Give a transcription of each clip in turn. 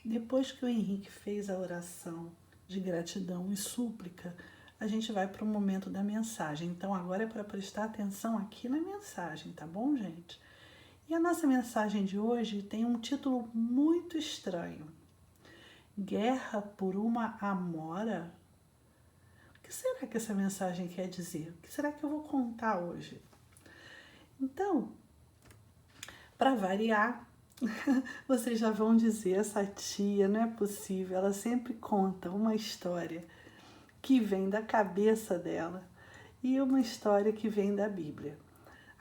Depois que o Henrique fez a oração de gratidão e súplica, a gente vai para o momento da mensagem. Então agora é para prestar atenção aqui na mensagem, tá bom, gente? E a nossa mensagem de hoje tem um título muito estranho. Guerra por uma amora? O que será que essa mensagem quer dizer? O que será que eu vou contar hoje? Então, para variar, vocês já vão dizer, essa tia, não é possível, ela sempre conta uma história que vem da cabeça dela e uma história que vem da Bíblia.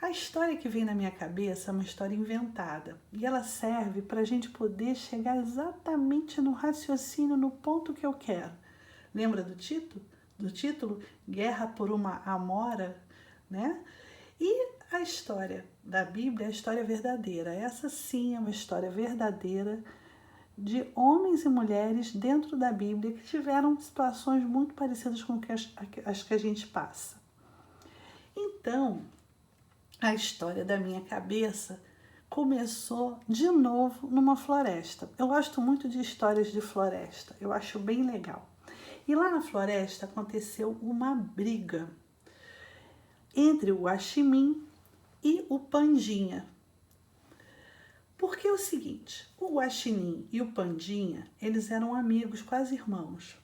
A história que vem na minha cabeça é uma história inventada e ela serve para a gente poder chegar exatamente no raciocínio, no ponto que eu quero. Lembra do título? Guerra por uma Amora, né? E a história da Bíblia é a história verdadeira. Essa sim é uma história verdadeira de homens e mulheres dentro da Bíblia que tiveram situações muito parecidas com as que a gente passa. Então, a história da minha cabeça começou de novo numa floresta. Eu gosto muito de histórias de floresta, eu acho bem legal. E lá na floresta aconteceu uma briga entre o Guaxinim e o Pandinha. Porque é o seguinte, o Guaxinim e o Pandinha, eles eram amigos, quase irmãos.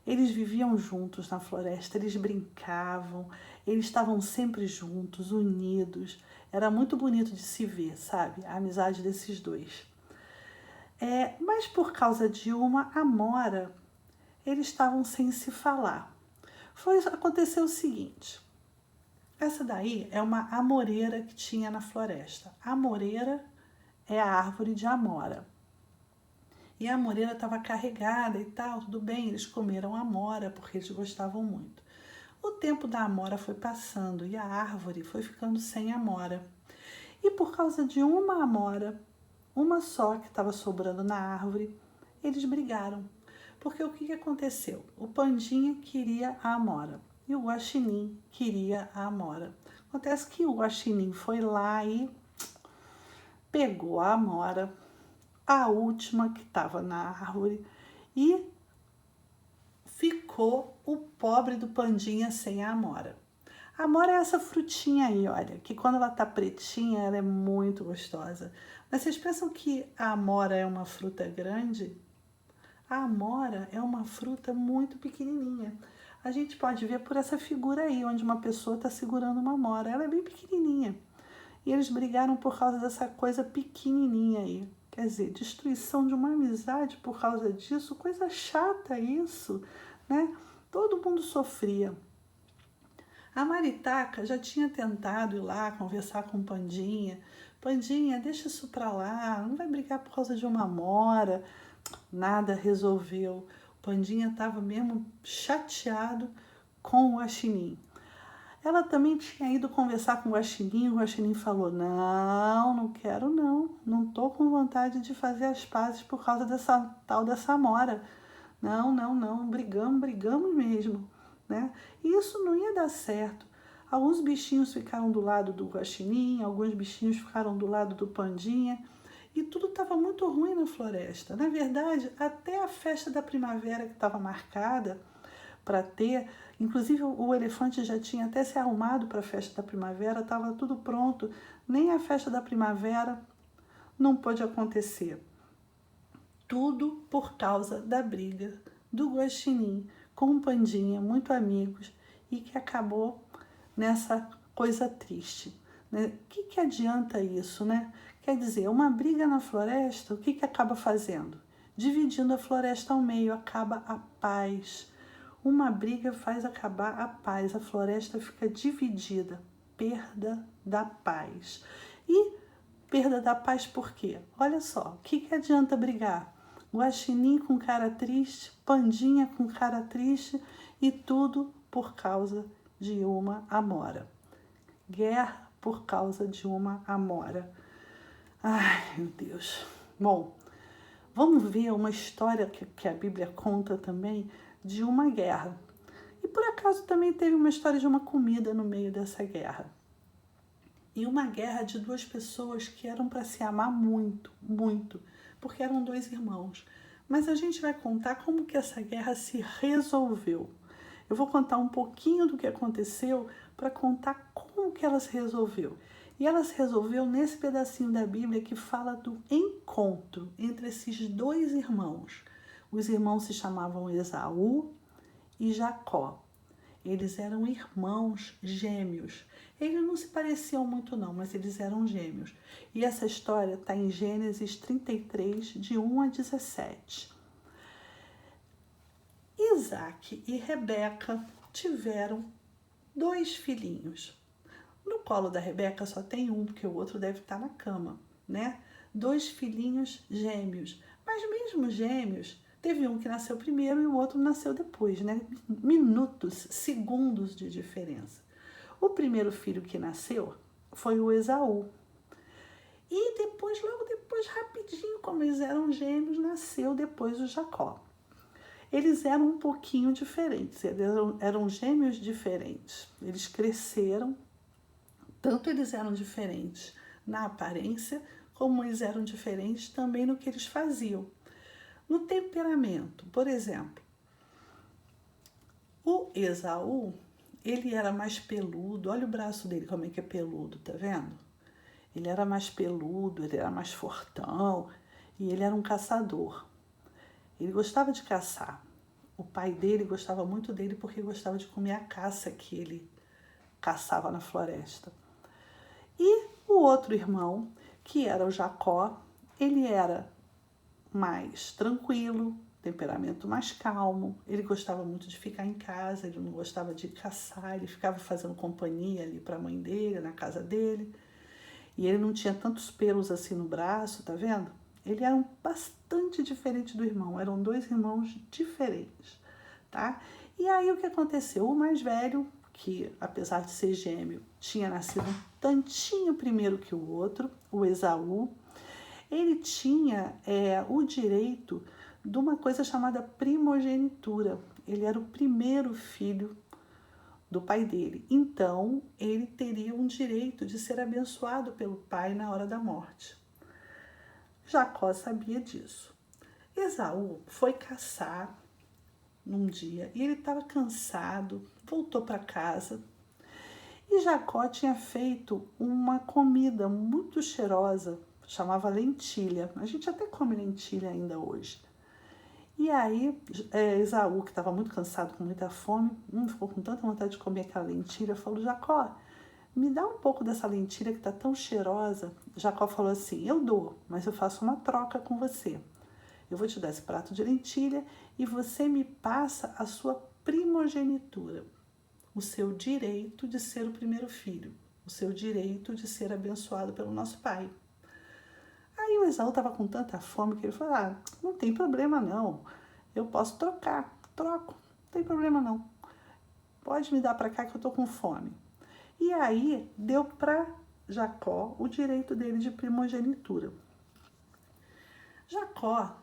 Eles viviam juntos na floresta, eles brincavam, eles estavam sempre juntos, unidos. Era muito bonito de se ver, sabe? A amizade desses dois. Mas por causa de uma amora, eles estavam sem se falar. Aconteceu o seguinte, essa daí é uma amoreira que tinha na floresta. A amoreira é a árvore de amora. E a amoreira estava carregada e tal, tudo bem, eles comeram amora porque eles gostavam muito. O tempo da amora foi passando e a árvore foi ficando sem amora. E por causa de uma amora, uma só que estava sobrando na árvore, eles brigaram. Porque o que aconteceu? O Pandinha queria a amora e o Guaxinim queria a amora. Acontece que o Guaxinim foi lá e pegou a amora, a última que estava na árvore, e ficou o pobre do Pandinha sem a amora. A amora é essa frutinha aí, olha, que quando ela tá pretinha, ela é muito gostosa. Mas vocês pensam que a amora é uma fruta grande? A amora é uma fruta muito pequenininha. A gente pode ver por essa figura aí, onde uma pessoa está segurando uma amora. Ela é bem pequenininha. E eles brigaram por causa dessa coisa pequenininha aí. Quer dizer, destruição de uma amizade por causa disso, coisa chata isso, né? Todo mundo sofria. A Maritaca já tinha tentado ir lá conversar com o Pandinha. Pandinha, deixa isso pra lá, não vai brigar por causa de uma amora. Nada resolveu. O Pandinha estava mesmo chateado com o Guaxinim. Ela também tinha ido conversar com o Guaxinim falou, não quero não tô com vontade de fazer as pazes por causa dessa amora. Não, brigamos mesmo, né? E isso não ia dar certo. Alguns bichinhos ficaram do lado do Guaxinim, alguns bichinhos ficaram do lado do Pandinha, e tudo estava muito ruim na floresta. Na verdade, até a festa da primavera que estava marcada para ter, inclusive o elefante já tinha até se arrumado para a festa da primavera, estava tudo pronto, nem a festa da primavera não pôde acontecer. Tudo por causa da briga do Guaxinim com o Pandinha, muito amigos, e que acabou nessa coisa triste. Né? O que adianta isso, né? Quer dizer, uma briga na floresta, o que acaba fazendo? Dividindo a floresta ao meio, acaba a paz. Uma briga faz acabar a paz, a floresta fica dividida, perda da paz. E perda da paz por quê? Olha só, o que adianta brigar? Guaxinim com cara triste, Pandinha com cara triste e tudo por causa de uma amora. Guerra por causa de uma amora. Ai, meu Deus. Bom, vamos ver uma história que a Bíblia conta também de uma guerra. E por acaso também teve uma história de uma comida no meio dessa guerra. E uma guerra de duas pessoas que eram para se amar muito, muito, porque eram dois irmãos. Mas a gente vai contar como que essa guerra se resolveu. Eu vou contar um pouquinho do que aconteceu para contar como que ela se resolveu. E ela se resolveu nesse pedacinho da Bíblia que fala do encontro entre esses dois irmãos. Os irmãos se chamavam Esaú e Jacó. Eles eram irmãos gêmeos. Eles não se pareciam muito não, mas eles eram gêmeos. E essa história está em Gênesis 33, de 1 a 17. Isaac e Rebeca tiveram 2 filhinhos. No colo da Rebeca só tem um, porque o outro deve estar na cama, né? 2 filhinhos gêmeos. Mas mesmo gêmeos, teve um que nasceu primeiro e o outro nasceu depois, né? Minutos, segundos de diferença. O primeiro filho que nasceu foi o Esaú. E depois, logo depois, rapidinho, como eles eram gêmeos, nasceu depois o Jacó. Eles eram um pouquinho diferentes, eram gêmeos diferentes. Eles cresceram, tanto eles eram diferentes na aparência, como eles eram diferentes também no que eles faziam. No temperamento, por exemplo, o Esaú, ele era mais peludo. Olha o braço dele, como é que é peludo, tá vendo? Ele era mais peludo, ele era mais fortão e ele era um caçador. Ele gostava de caçar. O pai dele gostava muito dele porque gostava de comer a caça que ele caçava na floresta. E o outro irmão, que era o Jacó, ele era mais tranquilo, temperamento mais calmo. Ele gostava muito de ficar em casa, ele não gostava de caçar, ele ficava fazendo companhia ali para a mãe dele, na casa dele. E ele não tinha tantos pelos assim no braço, tá vendo? Ele era bastante diferente do irmão, eram 2 irmãos diferentes, tá? E aí o que aconteceu? O mais velho, que apesar de ser gêmeo, tinha nascido um tantinho primeiro que o outro, o Esaú, ele tinha o direito de uma coisa chamada primogenitura. Ele era o primeiro filho do pai dele. Então, ele teria um direito de ser abençoado pelo pai na hora da morte. Jacó sabia disso. Esaú foi caçar num dia e ele estava cansado, voltou para casa. E Jacó tinha feito uma comida muito cheirosa, chamava lentilha. A gente até come lentilha ainda hoje. E aí, Esaú, que estava muito cansado, com muita fome, ficou com tanta vontade de comer aquela lentilha, falou: Jacó, me dá um pouco dessa lentilha que está tão cheirosa. Jacó falou assim: eu dou, mas eu faço uma troca com você. Eu vou te dar esse prato de lentilha e você me passa a sua primogenitura, o seu direito de ser o primeiro filho, o seu direito de ser abençoado pelo nosso pai. Aí o Esaú estava com tanta fome que ele falou: não tem problema não, eu posso trocar, troco, não tem problema não. Pode me dar para cá que eu estou com fome. E aí deu para Jacó o direito dele de primogenitura. Jacó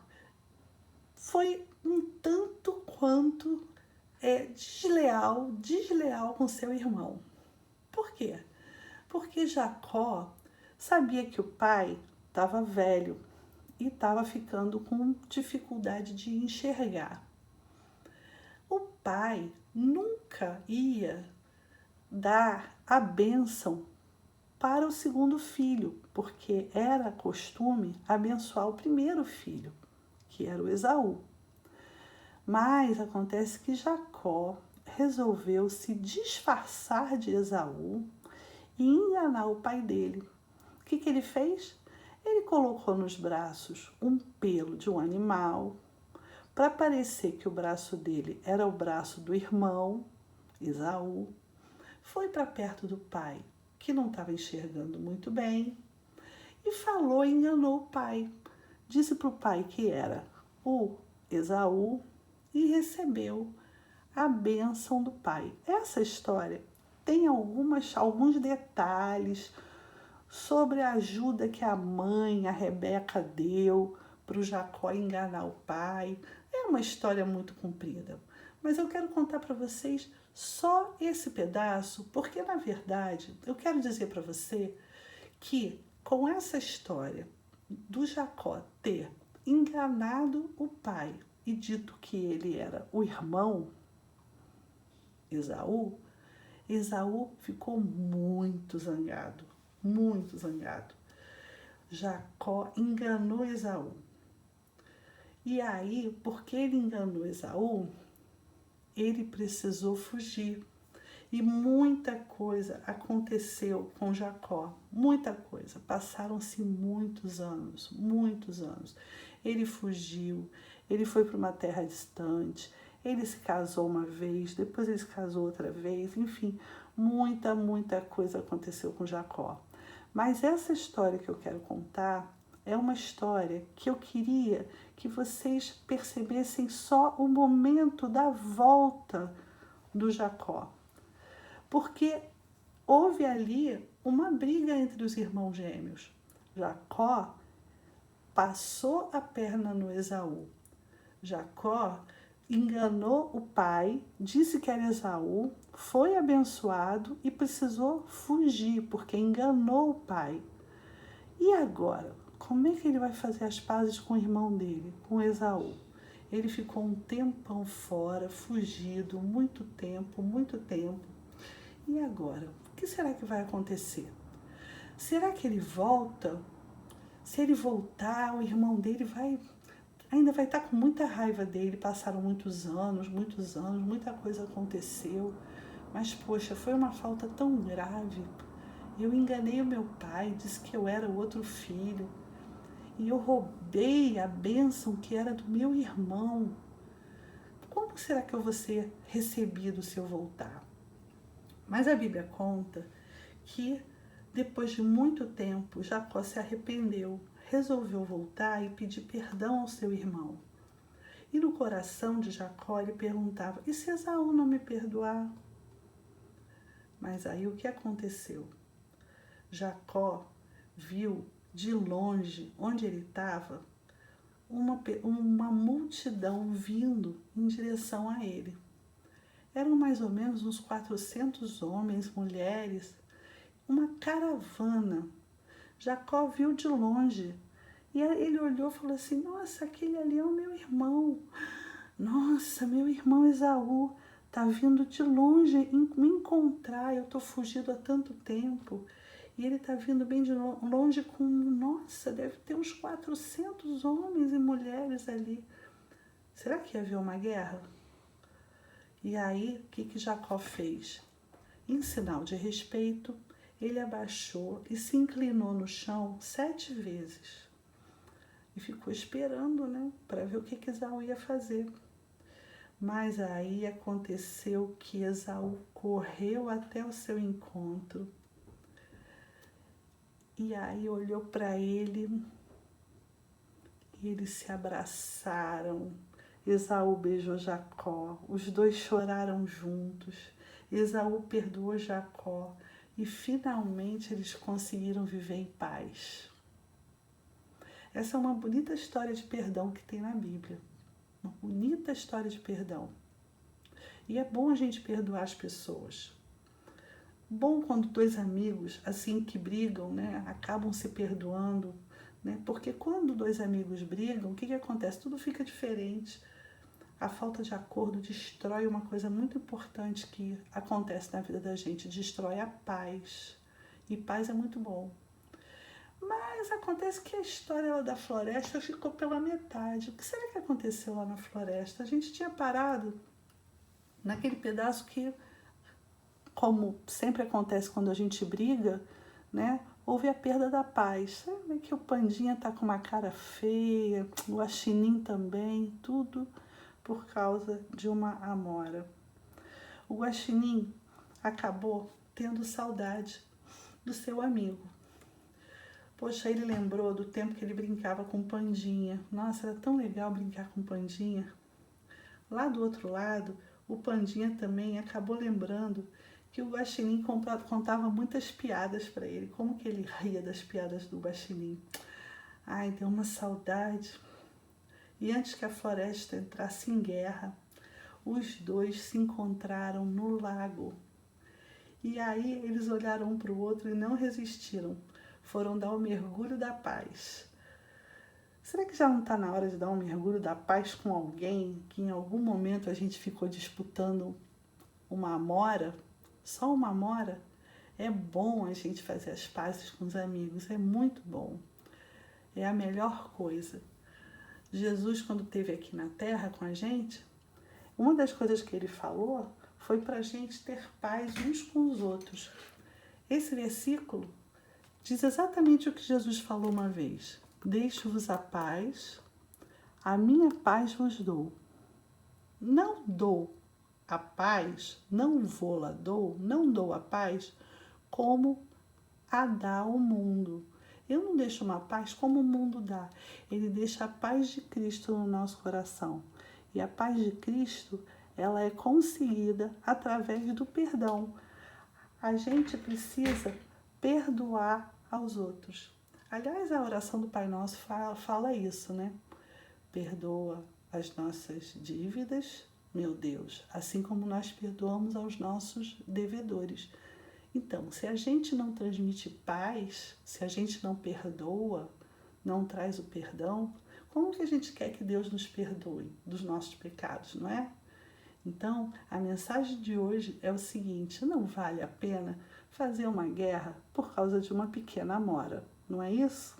foi um tanto quanto desleal com seu irmão. Por quê? Porque Jacó sabia que o pai estava velho e estava ficando com dificuldade de enxergar. O pai nunca ia dar a bênção para o segundo filho, porque era costume abençoar o primeiro filho, que era o Esaú. Mas acontece que Jacó resolveu se disfarçar de Esaú e enganar o pai dele. O que ele fez? Ele colocou nos braços um pelo de um animal para parecer que o braço dele era o braço do irmão, Esaú. Foi para perto do pai, que não estava enxergando muito bem, e falou e enganou o pai. Disse para o pai que era o Esaú e recebeu a bênção do pai. Essa história tem alguns detalhes sobre a ajuda que a mãe, a Rebeca, deu para o Jacó enganar o pai. É uma história muito comprida, mas eu quero contar para vocês só esse pedaço, porque na verdade eu quero dizer para você que com essa história do Jacó ter enganado o pai e dito que ele era o irmão, Esaú, Esaú ficou muito zangado, muito zangado. Jacó enganou Esaú. E aí, porque ele enganou Esaú, ele precisou fugir. E muita coisa aconteceu com Jacó, muita coisa. Passaram-se muitos anos, muitos anos. Ele fugiu, ele foi para uma terra distante, ele se casou uma vez, depois ele se casou outra vez, enfim, muita coisa aconteceu com Jacó. Mas essa história que eu quero contar é uma história que eu queria que vocês percebessem só o momento da volta do Jacó. Porque houve ali uma briga entre os irmãos gêmeos. Jacó passou a perna no Esaú. Jacó enganou o pai, disse que era Esaú, foi abençoado e precisou fugir porque enganou o pai. E agora? Como é que ele vai fazer as pazes com o irmão dele, com Esaú? Ele ficou um tempão fora, fugido, muito tempo. E agora? O que será que vai acontecer? Será que ele volta? Se ele voltar, o irmão dele ainda vai estar com muita raiva dele. Passaram muitos anos, muita coisa aconteceu. Mas, poxa, foi uma falta tão grave. Eu enganei o meu pai, disse que eu era o outro filho. E eu roubei a bênção que era do meu irmão. Como será que eu vou ser recebido se eu voltar? Mas a Bíblia conta que depois de muito tempo, Jacó se arrependeu, resolveu voltar e pedir perdão ao seu irmão. E no coração de Jacó ele perguntava, e se Esaú não me perdoar? Mas aí o que aconteceu? Jacó viu de longe, onde ele estava, uma multidão vindo em direção a ele. Eram mais ou menos uns 400 homens, mulheres, uma caravana. Jacó viu de longe e ele olhou e falou assim, nossa, aquele ali é o meu irmão. Nossa, meu irmão Esaú está vindo de longe me encontrar, eu estou fugido há tanto tempo. E ele está vindo bem de longe com, nossa, deve ter uns 400 homens e mulheres ali. Será que ia haver uma guerra? E aí, o que Jacó fez? Em sinal de respeito, ele abaixou e se inclinou no chão 7 vezes. E ficou esperando, né, para ver o que Esaú ia fazer. Mas aí aconteceu que Esaú correu até o seu encontro. E aí olhou para ele e eles se abraçaram. Esaú beijou Jacó, os dois choraram juntos. Esaú perdoou Jacó e finalmente eles conseguiram viver em paz. Essa é uma bonita história de perdão que tem na Bíblia. Uma bonita história de perdão. E é bom a gente perdoar as pessoas. Bom quando 2 amigos, assim que brigam, né, acabam se perdoando, né? Porque quando 2 amigos brigam, o que acontece? Tudo fica diferente. A falta de acordo destrói uma coisa muito importante que acontece na vida da gente, destrói a paz. E paz é muito bom. Mas acontece que a história lá da floresta ficou pela metade. O que será que aconteceu lá na floresta? A gente tinha parado naquele pedaço que, como sempre acontece quando a gente briga, né? Houve a perda da paz. Sabe que o Pandinha tá com uma cara feia, o Guaxinim também, tudo por causa de uma amora. O Guaxinim acabou tendo saudade do seu amigo. Poxa, ele lembrou do tempo que ele brincava com o Pandinha. Nossa, era tão legal brincar com o Pandinha. Lá do outro lado, o Pandinha também acabou lembrando que o Guaxinim contava muitas piadas para ele. Como que ele ria das piadas do Guaxinim. Ai, deu uma saudade. E antes que a floresta entrasse em guerra, os dois se encontraram no lago. E aí eles olharam um para o outro e não resistiram. Foram dar o mergulho da paz. Será que já não está na hora de dar um mergulho da paz com alguém que em algum momento a gente ficou disputando uma amora? Só uma amora? É bom a gente fazer as pazes com os amigos, é muito bom. É a melhor coisa. Jesus, quando esteve aqui na Terra com a gente, uma das coisas que ele falou foi para a gente ter paz uns com os outros. Esse versículo diz exatamente o que Jesus falou uma vez. Deixo-vos a paz, a minha paz vos dou. Não dou a paz, não vou-la dou, não dou a paz como a dá o mundo. Eu não deixo uma paz como o mundo dá. Ele deixa a paz de Cristo no nosso coração. E a paz de Cristo, ela é conseguida através do perdão. A gente precisa perdoar aos outros. Aliás, a oração do Pai Nosso fala isso, né? Perdoa as nossas dívidas, meu Deus, assim como nós perdoamos aos nossos devedores. Então, se a gente não transmite paz, se a gente não perdoa, não traz o perdão, como que a gente quer que Deus nos perdoe dos nossos pecados, não é? Então, a mensagem de hoje é o seguinte: não vale a pena fazer uma guerra por causa de uma pequena amora, não é isso?